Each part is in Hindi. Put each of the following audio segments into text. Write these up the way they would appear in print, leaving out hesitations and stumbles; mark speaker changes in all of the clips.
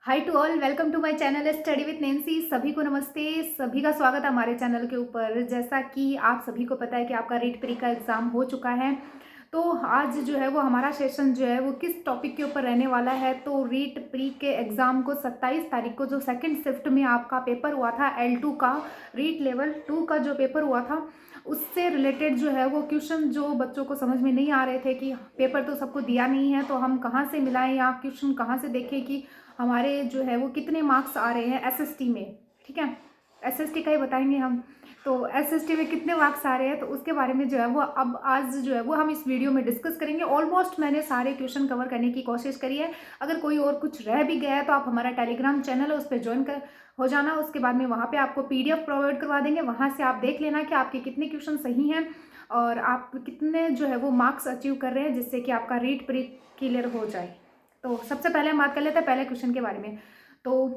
Speaker 1: Hi to all, welcome to my channel study with Nancy. सभी को नमस्ते, सभी का स्वागत है हमारे चैनल के ऊपर। जैसा कि आप सभी को पता है कि आपका रीट प्री का एग्ज़ाम हो चुका है, तो आज जो है वो हमारा सेशन जो है वो किस टॉपिक के ऊपर रहने वाला है। तो रीट प्री के एग्ज़ाम को 27 तारीख को जो सेकंड शिफ्ट में आपका पेपर हुआ था L2 का, रीट लेवल 2 का जो पेपर हुआ था, उससे रिलेटेड जो है वो क्वेश्चन जो बच्चों को समझ में नहीं आ रहे थे कि पेपर तो सबको दिया नहीं है, तो हम कहाँ से मिलाएं या क्वेश्चन कहाँ से देखें कि हमारे जो है वो कितने मार्क्स आ रहे हैं एसएसटी में। ठीक है, एसएसटी का ही बताएंगे हम। तो एसएसटी में कितने मार्क्स आ रहे हैं, तो उसके बारे में जो है वो अब आज जो है वो हम इस वीडियो में डिस्कस करेंगे। ऑलमोस्ट मैंने सारे क्वेश्चन कवर करने की कोशिश करी है। अगर कोई और कुछ रह भी गया है तो आप हमारा टेलीग्राम चैनल है, उस पर ज्वाइन कर हो जाना। उसके बाद में वहाँ पे आपको पीडीएफ प्रोवाइड करवा देंगे, वहाँ से आप देख लेना कि आपके कितने क्वेश्चन सही हैं और आप कितने जो है वो मार्क्स अचीव कर रहे हैं, जिससे कि आपका रीट प्री क्लियर हो जाए। तो सबसे पहले हम बात कर लेते हैं पहले क्वेश्चन के बारे में। तो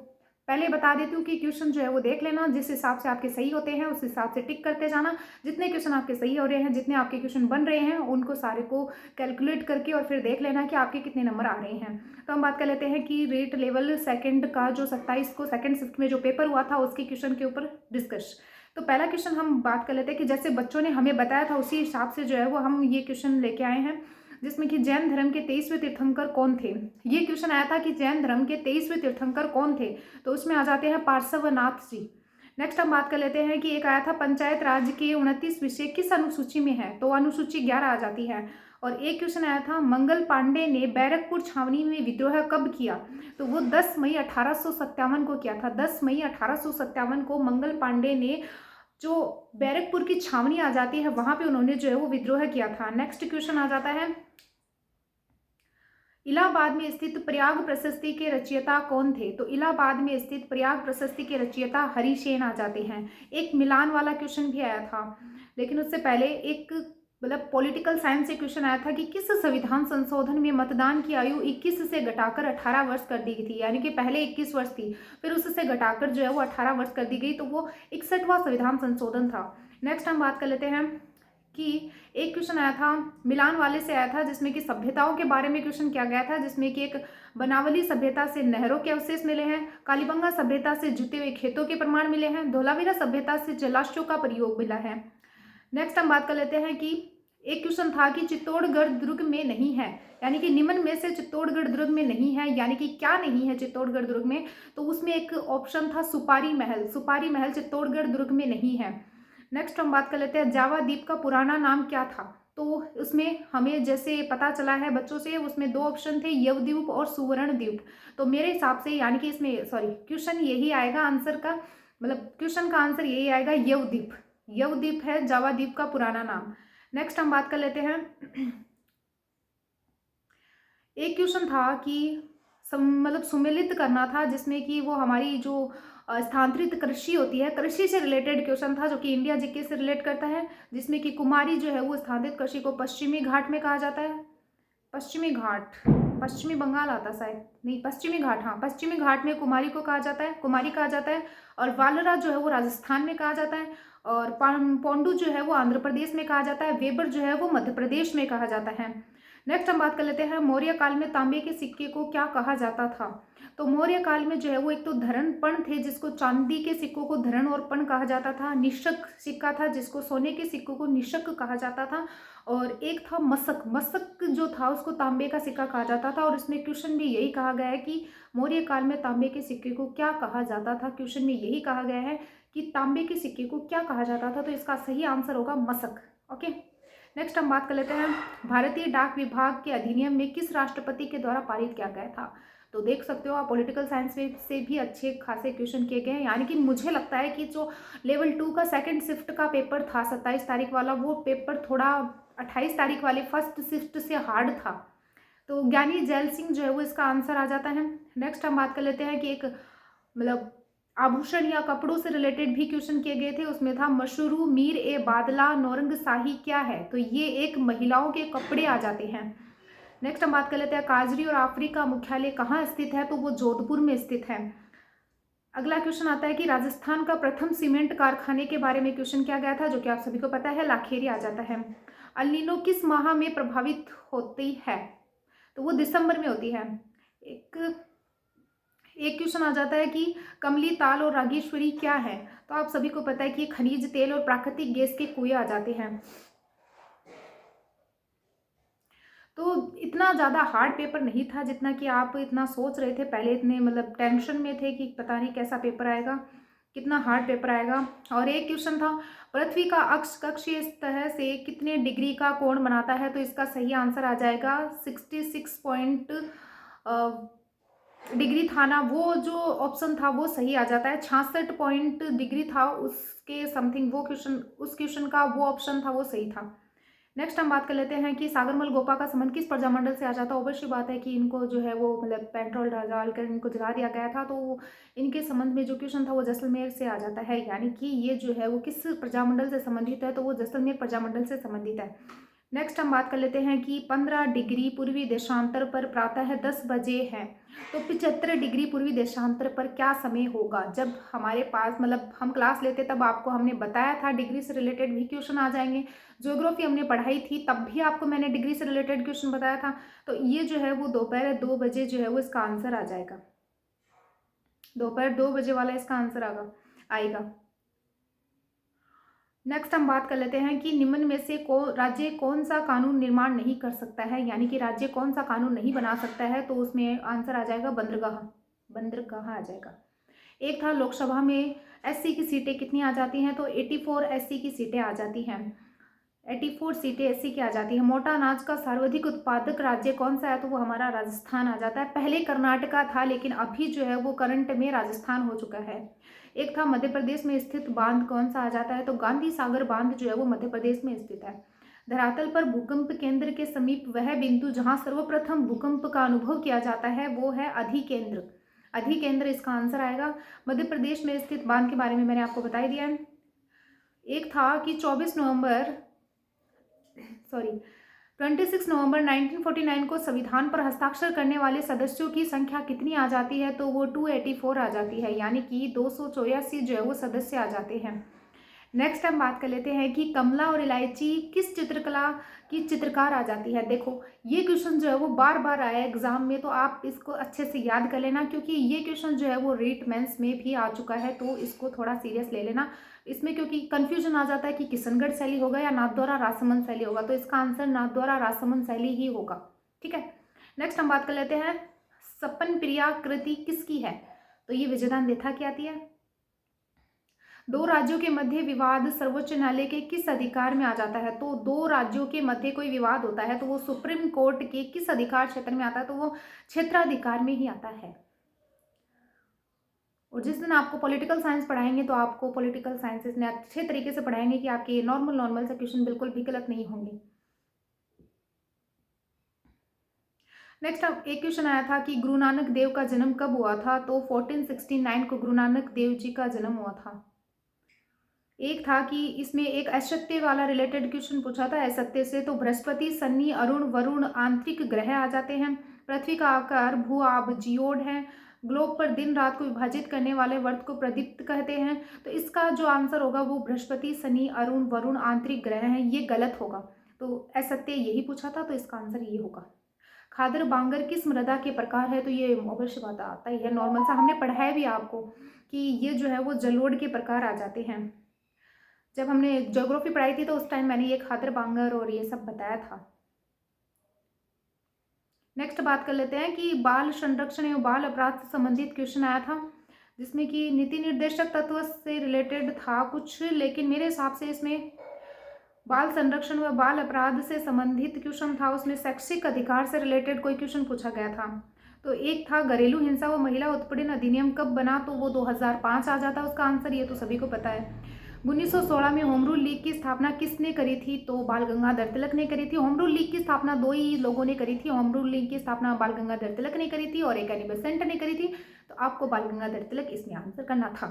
Speaker 1: पहले बता देती हूँ कि क्वेश्चन जो है वो देख लेना, जिस हिसाब से आपके सही होते हैं उस हिसाब से टिक करते जाना। जितने क्वेश्चन आपके सही हो रहे हैं, जितने आपके क्वेश्चन बन रहे हैं, उनको सारे को कैलकुलेट करके और फिर देख लेना कि आपके कितने नंबर आ रहे हैं। तो हम बात कर लेते हैं कि रेट लेवल सेकंड का जो 27 को सेकंड शिफ्ट में जो पेपर हुआ था उसके क्वेश्चन के ऊपर डिस्कस। तो पहला क्वेश्चन हम बात कर लेते हैं कि जैसे बच्चों ने हमें बताया था उसी हिसाब से जो है वो हम ये क्वेश्चन लेके आए हैं, जिसमें कि जैन धर्म के 23वें तीर्थंकर कौन थे। ये क्वेश्चन आया था कि जैन धर्म के 23वें तीर्थंकर कौन थे, तो उसमें आ जाते हैं पार्श्वनाथ जी। नेक्स्ट हम बात कर लेते हैं कि एक आया था पंचायत राज के 29 विषय किस अनुसूची में है, तो अनुसूची 11 आ जाती है। और एक क्वेश्चन आया था मंगल पांडे ने बैरकपुर छावनी में विद्रोह कब किया, तो वो 10 मई 1857 को किया था। 10 मई 1857 को मंगल पांडे ने जो बैरकपुर की छावनी आ जाती है वहां पे उन्होंने जो है वो विद्रोह किया था। नेक्स्ट क्वेश्चन आ जाता है इलाहाबाद में स्थित प्रयाग प्रशस्ति के रचयिता कौन थे, तो इलाहाबाद में स्थित प्रयाग प्रशस्ति के रचयिता हरिसेन आ जाते हैं। एक मिलान वाला क्वेश्चन भी आया था, लेकिन उससे पहले एक पॉलिटिकल साइंस से क्वेश्चन आया था कि किस संविधान संशोधन में मतदान की आयु 21 से घटाकर 18 वर्ष कर दी गई थी। यानी कि पहले 21 वर्ष थी, फिर उससे घटाकर जो है वो 18 वर्ष कर दी गई, तो वो 61वां संविधान संशोधन था। नेक्स्ट हम बात कर लेते हैं कि एक क्वेश्चन आया था मिलान वाले से आया था, जिसमें कि सभ्यताओं के बारे में क्वेश्चन किया गया था, जिसमें कि एक बनावली सभ्यता से नहरों के अवशेष मिले हैं, कालीबंगा सभ्यता से जुते हुए खेतों के प्रमाण मिले हैं, धोलावीरा सभ्यता से जलाशयों का प्रयोग मिला है। नेक्स्ट हम बात कर लेते हैं कि एक क्वेश्चन था कि चित्तौड़गढ़ दुर्ग में नहीं है, यानी कि निम्न में से चित्तौड़गढ़ दुर्ग में नहीं है, यानी कि क्या नहीं है चित्तौड़गढ़ दुर्ग में, तो उसमें एक ऑप्शन था सुपारी महल। सुपारी महल चित्तौड़गढ़ दुर्ग में नहीं है। नेक्स्ट हम बात कर लेते हैं जावा द्वीप का पुराना नाम क्या था, तो उसमें हमें जैसे पता चला है बच्चों से, उसमें दो ऑप्शन थे, यवद्वीप और सुवर्ण द्वीप। तो मेरे हिसाब से यानी कि इसमें क्वेश्चन यही आएगा, आंसर का क्वेश्चन का आंसर यही आएगा, यवद्वीप। यवद्वीप है जावा द्वीप का पुराना नाम। नेक्स्ट हम बात कर लेते हैं एक क्वेश्चन था कि सुमेलित करना था, जिसमें कि वो हमारी जो स्थानांतरित कृषि होती है, कृषि से रिलेटेड क्वेश्चन था, जो कि इंडिया जीके से रिलेट करता है, जिसमें कि कुमारी जो है वो स्थानांतरित कृषि को पश्चिमी घाट में कहा जाता है। पश्चिमी घाट, पश्चिमी बंगाल आता शायद, नहीं पश्चिमी घाट, हाँ पश्चिमी घाट में कुमारी को कहा जाता है, कुमारी कहा जाता है। और वालरा जो है वो राजस्थान में कहा जाता है, और पौंडू जो है वो आंध्र प्रदेश में कहा जाता है, वेबर जो है वो मध्य प्रदेश में कहा जाता है। नेक्स्ट हम बात कर लेते हैं मौर्य काल में तांबे के सिक्के को क्या कहा जाता था, तो मौर्य काल में जो है वो एक तो धरण पण थे, जिसको चांदी के सिक्कों को धरण और पण कहा जाता था, निशक सिक्का था जिसको सोने के सिक्कों को निशक कहा जाता था, और एक था मसक। मसक जो था उसको तांबे का सिक्का कहा जाता था। और इसमें क्वेश्चन भी यही कहा गया है कि मौर्य काल में तांबे के सिक्के को क्या कहा जाता था, क्वेश्चन में यही कहा गया है कि तांबे के सिक्के को क्या कहा जाता था, तो इसका सही आंसर होगा मसक। ओके, नेक्स्ट हम बात कर लेते हैं भारतीय डाक विभाग के अधिनियम में किस राष्ट्रपति के द्वारा पारित किया गया था। तो देख सकते हो आप पॉलिटिकल साइंस से भी अच्छे खासे क्वेश्चन किए गए हैं। यानी कि मुझे लगता है कि जो लेवल 2 का सेकंड शिफ्ट का पेपर था 27 तारीख वाला, वो पेपर थोड़ा 28 तारीख वाले फर्स्ट शिफ्ट से हार्ड था। तो ज्ञानी जैल सिंह जो है वो इसका आंसर आ जाता है। नेक्स्ट हम बात कर लेते हैं कि एक आभूषण या कपड़ों से रिलेटेड भी क्वेश्चन किए गए थे, उसमें था मशरू मीर ए बादला नौरंग शाही क्या है, तो ये एक महिलाओं के कपड़े आ जाते हैं। नेक्स्ट हम बात कर लेते हैं काजरी और आफरी का मुख्यालय कहाँ स्थित है, तो वो जोधपुर में स्थित है। अगला क्वेश्चन आता है कि राजस्थान का प्रथम सीमेंट कारखाने के बारे में क्वेश्चन किया गया था, जो कि आप सभी को पता है, लाखेरी आ जाता है। अल्नीनो किस माह में प्रभावित होती है, तो वो दिसंबर में होती है। एक एक क्वेश्चन आ जाता है कि कमली ताल और रागेश्वरी क्या है। तो आप सभी को पता है कि खनिज तेल और प्राकृतिक गैस के कुएं आ जाते हैं। तो इतना ज़्यादा हार्ड पेपर नहीं था जितना कि आप इतना सोच रहे थे, पहले इतने मतलब टेंशन में थे कि पता नहीं कैसा पेपर आएगा, कितना हार्ड पेपर आएगा। और एक क्वेश्चन था, पृथ्वी का अक्ष कक्षीय सतह से कितने डिग्री का कोण बनाता है। तो इसका सही आंसर आ जाएगा 66 पॉइंट डिग्री था ना, वो जो ऑप्शन था वो सही आ जाता है। 66 पॉइंट डिग्री था उसके समथिंग, वो क्वेश्चन, उस क्वेश्चन का वो ऑप्शन था वो सही था। नेक्स्ट हम बात कर लेते हैं कि सागरमल गोपा का संबंध किस प्रजामंडल से आ जाता है। अवश्य बात है कि इनको जो है वो मतलब पेट्रोल डालकर इनको जला दिया गया था, तो इनके संबंध में जो क्वेश्चन था वो जैसलमेर से आ जाता है। यानी कि ये जो है वो किस प्रजामंडल से संबंधित है, तो वो जैसलमेर प्रजामंडल से संबंधित है। नेक्स्ट हम बात कर लेते हैं कि 15 डिग्री पूर्वी देशांतर पर प्रातः 10 बजे है, तो 75 डिग्री पूर्वी देशांतर पर क्या समय होगा। जब हमारे पास मतलब हम क्लास लेते तब आपको हमने बताया था डिग्री से रिलेटेड भी क्वेश्चन आ जाएंगे। ज्योग्राफी हमने पढ़ाई थी तब भी आपको मैंने डिग्री से रिलेटेड क्वेश्चन बताया था। तो ये जो है वो दोपहर 2 बजे जो है वो इसका आंसर आ जाएगा। दोपहर 2 बजे वाला इसका आंसर आएगा। नेक्स्ट हम बात कर लेते हैं कि निम्न में से राज्य कौन सा कानून निर्माण नहीं कर सकता है, यानी कि राज्य कौन सा कानून नहीं बना सकता है। तो उसमें आंसर आ जाएगा बंदरगाह, बंदरगाह आ जाएगा। एक था लोकसभा में एससी की सीटें कितनी आ जाती हैं, तो 84 एससी की सीटें आ जाती हैं। 84 सीटें एससी की आ जाती है। मोटा अनाज का सर्वाधिक उत्पादक राज्य कौन सा है, तो वो हमारा राजस्थान आ जाता है। पहले कर्नाटका था लेकिन अभी जो है वो करंट में राजस्थान हो चुका है। एक था मध्य प्रदेश में स्थित बांध कौन सा आ जाता है, तो गांधी सागर बांध जो है वो मध्य प्रदेश में स्थित है। धरातल पर भूकंप केंद्र के समीप वह बिंदु जहां सर्वप्रथम भूकंप का अनुभव किया जाता है वो है अधिकेंद्र। अधिकेंद्र इसका आंसर आएगा। मध्य प्रदेश में स्थित बांध के बारे में मैंने आपको बता ही दिया है। एक था कि 26 नवंबर 1949 को संविधान पर हस्ताक्षर करने वाले सदस्यों की संख्या कितनी आ जाती है, तो वो 284 आ जाती है, यानी कि 284 जो है वो सदस्य आ जाते हैं। नेक्स्ट हम बात कर लेते हैं कि कमला और इलायची किस चित्रकला की चित्रकार आ जाती है। देखो ये क्वेश्चन जो है वो बार बार आया एग्जाम में, तो आप इसको अच्छे से याद कर लेना, क्योंकि ये क्वेश्चन जो है वो रीट मेंस में भी आ चुका है, तो इसको थोड़ा सीरियस ले लेना इसमें, क्योंकि कंफ्यूजन आ जाता है कि किशनगढ़ शैली होगा या नाथद्वारा रासमन शैली होगा। तो इसका आंसर नाथद्वारा रासमन शैली ही होगा। ठीक है, नेक्स्ट हम बात कर लेते हैं सपन प्रिया कृति किसकी है, तो ये विजयदान देथा की आती है। दो राज्यों के मध्य विवाद सर्वोच्च न्यायालय के किस अधिकार में आ जाता है, तो दो राज्यों के मध्य कोई विवाद होता है तो वो सुप्रीम कोर्ट के किस अधिकार क्षेत्र में आता है, तो वो क्षेत्राधिकार में ही आता है। और जिस दिन आपको पॉलिटिकल साइंस पढ़ाएंगे तो आपको पॉलिटिकल साइंसेस ने अच्छे तरीके से पढ़ाएंगे कि आपके नॉर्मल से क्वेश्चन बिल्कुल भी गलत नहीं होंगे। नेक्स्ट एक क्वेश्चन आया था कि गुरु नानक देव का जन्म कब हुआ था, तो 1469 को गुरु नानक देव जी का जन्म हुआ था। एक था कि इसमें एक असत्य वाला रिलेटेड क्वेश्चन पूछा था असत्य से, तो बृहस्पति, शनि, अरुण, वरुण आंतरिक ग्रह आ जाते हैं। पृथ्वी का आकार भू आब जियोड है। ग्लोब पर दिन रात को विभाजित करने वाले वर्त को प्रदीप्त कहते हैं। तो इसका जो आंसर होगा वो बृहस्पति, शनि, अरुण, वरुण आंतरिक ग्रह हैं, ये गलत होगा। तो असत्य यही पूछा था, तो इसका आंसर ये होगा। खादर बांगर किस मृदा के प्रकार है, तो ये अवश्य बात आता ही है, नॉर्मल सा हमने पढ़ाया भी आपको कि ये जो है वो जलोढ़ के प्रकार आ जाते हैं। जब हमने ज्योग्राफी पढ़ाई थी तो उस टाइम मैंने ये खादर बांगर और ये सब बताया था। नेक्स्ट बात कर लेते हैं कि बाल संरक्षण एवं बाल अपराध से संबंधित क्वेश्चन आया था, जिसमें कि नीति निर्देशक तत्व से रिलेटेड था कुछ, लेकिन मेरे हिसाब से इसमें बाल संरक्षण व बाल अपराध से संबंधित क्वेश्चन था, उसमें शैक्षिक अधिकार से रिलेटेड कोई क्वेश्चन पूछा गया था। तो एक था घरेलू हिंसा व महिला उत्पीड़न अधिनियम कब बना, तो वो 2005 आ जाता उसका आंसर, ये तो सभी को पता है। 1916 में होम रूल लीग की स्थापना किसने करी थी, तो बाल गंगाधर तिलक ने करी थी। होम रूल लीग की स्थापना दो ही लोगों ने करी थी, होम रूल लीग की स्थापना बाल गंगाधर तिलक ने करी थी और एक एनी बेसेंट ने करी थी। तो आपको बाल गंगाधर तिलक इसमें आंसर करना था।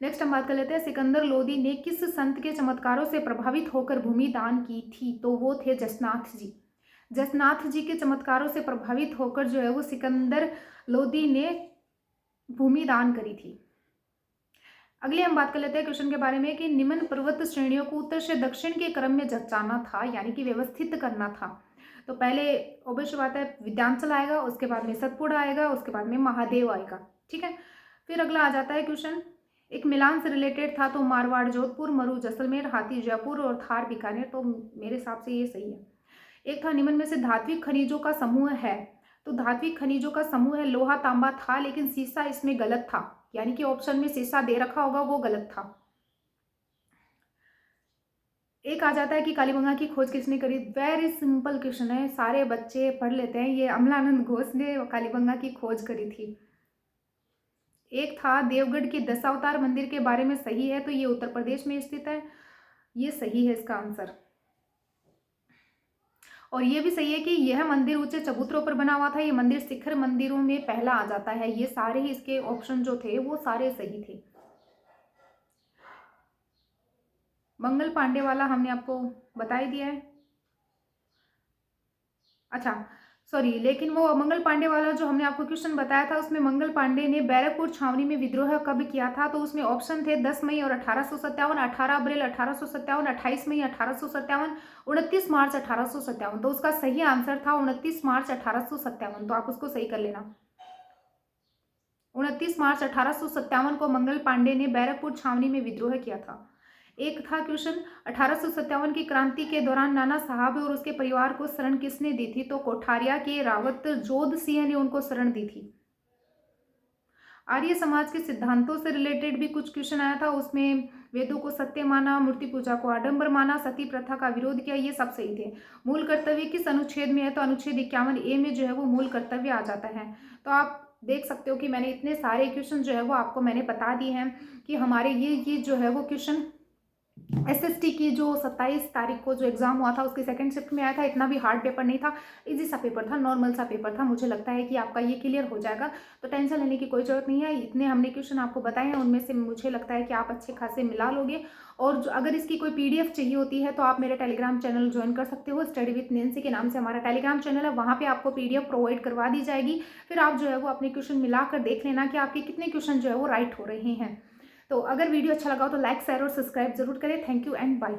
Speaker 1: नेक्स्ट हम बात कर लेते हैं सिकंदर लोदी ने किस संत के चमत्कारों से प्रभावित होकर भूमि दान की थी, तो वो थे जसनाथ जी। जसनाथ जी के चमत्कारों से प्रभावित होकर जो है वो सिकंदर लोदी ने भूमि दान करी थी। अगले हम बात कर लेते हैं क्वेश्चन के बारे में कि निम्न पर्वत श्रेणियों को उत्तर से दक्षिण के क्रम में जचाना था, यानी कि व्यवस्थित करना था। तो पहले ऑब्वियस बात है विद्यांचल आएगा, उसके बाद में सतपुड़ा आएगा, उसके बाद में महादेव आएगा। ठीक है, फिर अगला आ जाता है क्वेश्चन, एक मिलान से रिलेटेड था, तो मारवाड़ जोधपुर, मरु जैसलमेर, हाथी जयपुर और थार बीकानेर। तो मेरे हिसाब से ये सही है। एक था निम्न में से धात्विक खनिजों का समूह है, तो धात्विक खनिजों का समूह है लोहा तांबा था, लेकिन सीसा इसमें गलत था, यानी कि ऑप्शन में सीसा दे रखा होगा वो गलत था। एक आ जाता है कि कालीबंगा की खोज किसने करी। वेरी सिंपल क्वेश्चन है, सारे बच्चे पढ़ लेते हैं, ये अमलानंद घोष ने कालीबंगा की खोज करी थी। एक था देवगढ़ के दशावतार मंदिर के बारे में सही है, तो ये उत्तर प्रदेश में स्थित है, ये सही है इसका आंसर। और ये भी सही है कि यह मंदिर ऊंचे चबूतरों पर बना हुआ था, ये मंदिर शिखर मंदिरों में पहला आ जाता है। ये सारे ही इसके ऑप्शन जो थे वो सारे सही थे। मंगल पांडे वाला हमने आपको बता ही दिया है। अच्छा सॉरी, लेकिन वो मंगल पांडे वाला जो हमने आपको क्वेश्चन बताया था, उसमें मंगल पांडे ने बैरकपुर छावनी में विद्रोह कब किया था, तो उसमें ऑप्शन थे 10 मई और 1857, 18 अप्रैल 1857, 28 मई 1857, 29 मार्च 1857। तो उसका सही आंसर था 29 मार्च 1857। तो आप उसको सही कर लेना। 29 मार्च 1857 को मंगल पांडे ने बैरकपुर छावनी में विद्रोह किया था। एक था क्वेश्चन, 1857 की क्रांति के दौरान नाना साहब और उसके परिवार को शरण किसने दी थी, तो कोठारिया के रावत जोध सिंह ने उनको शरण दी थी। आर्य समाज के सिद्धांतों से रिलेटेड भी कुछ क्वेश्चन आया था, उसमें वेदों को सत्य माना, मूर्ति पूजा को आडंबर माना, सती प्रथा का विरोध किया, ये सब सही थे। मूल कर्तव्य किस अनुच्छेद में है, तो अनुच्छेद 51A में जो है वो मूल कर्तव्य आ जाता है। तो आप देख सकते हो कि मैंने इतने सारे क्वेश्चन जो है वो आपको मैंने बता दिए हैं कि हमारे ये जो है वो क्वेश्चन एसएसटी की जो 27 तारीख को जो एग्जाम हुआ था उसकी सेकंड शिफ्ट में आया था। इतना भी हार्ड पेपर नहीं था, इजी सा पेपर था, नॉर्मल सा पेपर था। मुझे लगता है कि आपका ये क्लियर हो जाएगा, तो टेंशन लेने की कोई जरूरत नहीं है। इतने हमने क्वेश्चन आपको बताए हैं, उनमें से मुझे लगता है कि आप अच्छे खासे मिला लोगे। और जो अगर इसकी कोई PDF चाहिए होती है तो आप मेरे टेलीग्राम चैनल ज्वाइन कर सकते हो। स्टडी विथ नैंसी के नाम से हमारा टेलीग्राम चैनल है, वहाँ पे आपको PDF प्रोवाइड करवा दी जाएगी। फिर आप जो है वो अपने क्वेश्चन मिलाकर देख लेना कि आपके कितने क्वेश्चन जो है वो राइट हो रहे हैं। तो अगर वीडियो अच्छा लगा हो तो लाइक शेयर और सब्सक्राइब जरूर करें। Thank you and bye.